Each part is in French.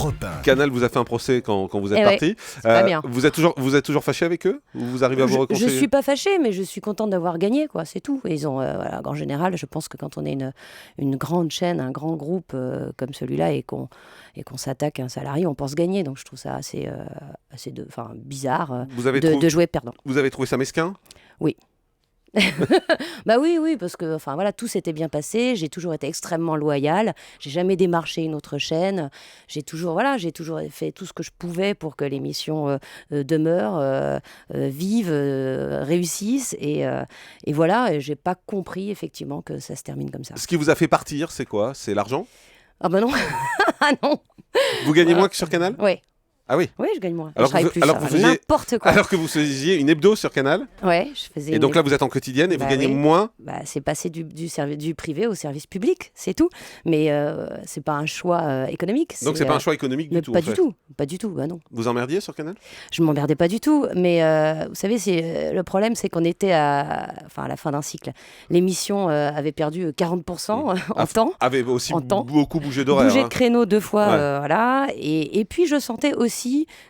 Europe 1. Canal vous a fait un procès quand vous êtes parti. C'est pas bien. Vous êtes toujours fâché avec eux? Vous arrivez à vous Je réconcilier? suis pas fâchée, mais je suis contente d'avoir gagné, quoi. C'est tout. Et ils ont, voilà, en général, je pense que quand on est une grande chaîne, un grand groupe comme celui-là et qu'on s'attaque à un salarié, on pense gagner. Donc je trouve ça assez bizarre de jouer perdant. Vous avez trouvé ça mesquin? Oui. Bah oui, parce que enfin voilà, tout s'était bien passé. J'ai toujours été extrêmement loyale. J'ai jamais démarché une autre chaîne. J'ai toujours fait tout ce que je pouvais pour que l'émission demeure, vive, réussisse. Et voilà, et j'ai pas compris effectivement que ça se termine comme ça. Ce qui vous a fait partir, c'est quoi? C'est l'argent? Ah bah non, ah non. Vous gagnez moins que sur Canal? Ouais. Ah oui. Oui, je gagne moins. Alors je travaille plus. vous faisiez n'importe quoi. Alors que vous faisiez une hebdo sur Canal. Ouais, je faisais. Et donc là, vous êtes en quotidienne et vous gagnez moins. Bah, c'est passer du privé au service public, c'est tout. Mais c'est pas un choix économique. Donc c'est pas un choix économique du tout. Pas du tout. Bah non. Vous emmerdiez sur Canal? Je m'emmerdais pas du tout. Mais vous savez, le problème, c'est qu'on était à la fin d'un cycle. L'émission avait perdu 40% en temps. Avait aussi beaucoup bougé d'horaire. Bougé de créneau 2 fois, voilà. Et puis je sentais aussi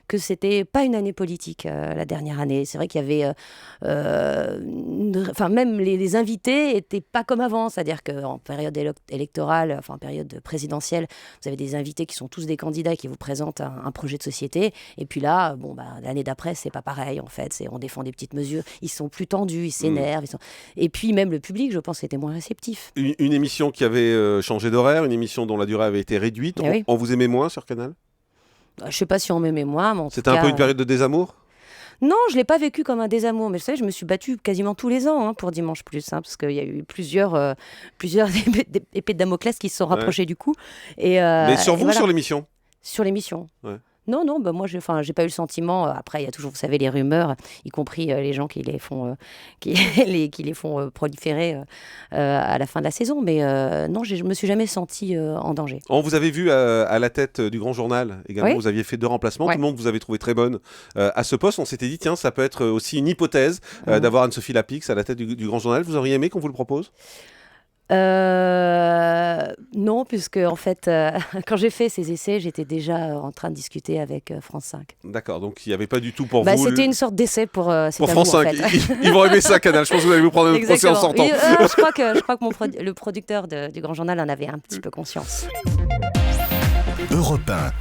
que c'était pas une année politique la dernière année. C'est vrai qu'il y avait, même les invités étaient pas comme avant. C'est-à-dire qu'en période électorale, en période présidentielle, vous avez des invités qui sont tous des candidats qui vous présentent un projet de société. Et puis là, l'année d'après, c'est pas pareil en fait. On défend des petites mesures. Ils sont plus tendus, ils s'énervent. Et puis même le public, je pense, était moins réceptif. Une émission qui avait changé d'horaire, une émission dont la durée avait été réduite. On vous aimait moins sur Canal? Je sais pas si on m'aimait moins, mais c'était un peu une période de désamour? Non, je l'ai pas vécu comme un désamour, mais vous savez, je me suis battue quasiment tous les ans pour Dimanche Plus, parce qu'il y a eu plusieurs épées de Damoclès qui se sont rapprochées du coup. Mais sur vous, sur l'émission? Sur l'émission. Ouais. Non, moi, j'ai pas eu le sentiment. Après, il y a toujours, vous savez, les rumeurs, y compris les gens qui les font, qui les font proliférer à la fin de la saison. Mais non, je me suis jamais sentie en danger. On vous avait vu à la tête du Grand Journal également. Oui. Vous aviez fait 2 remplacements. Tout le monde vous avait trouvé très bonne à ce poste. On s'était dit, tiens, ça peut être aussi une hypothèse d'avoir Anne-Sophie Lapix à la tête du Grand Journal. Vous auriez aimé qu'on vous le propose? Non, puisque en fait, quand j'ai fait ces essais, j'étais déjà en train de discuter avec France 5. D'accord, donc il n'y avait pas du tout pour vous... C'était une sorte d'essai pour France 5. En fait. Ils vont aimer ça, Canal. Je pense que vous allez vous prendre un procès en sortant. Je crois que le producteur du Grand Journal en avait un petit peu conscience. Europe 1.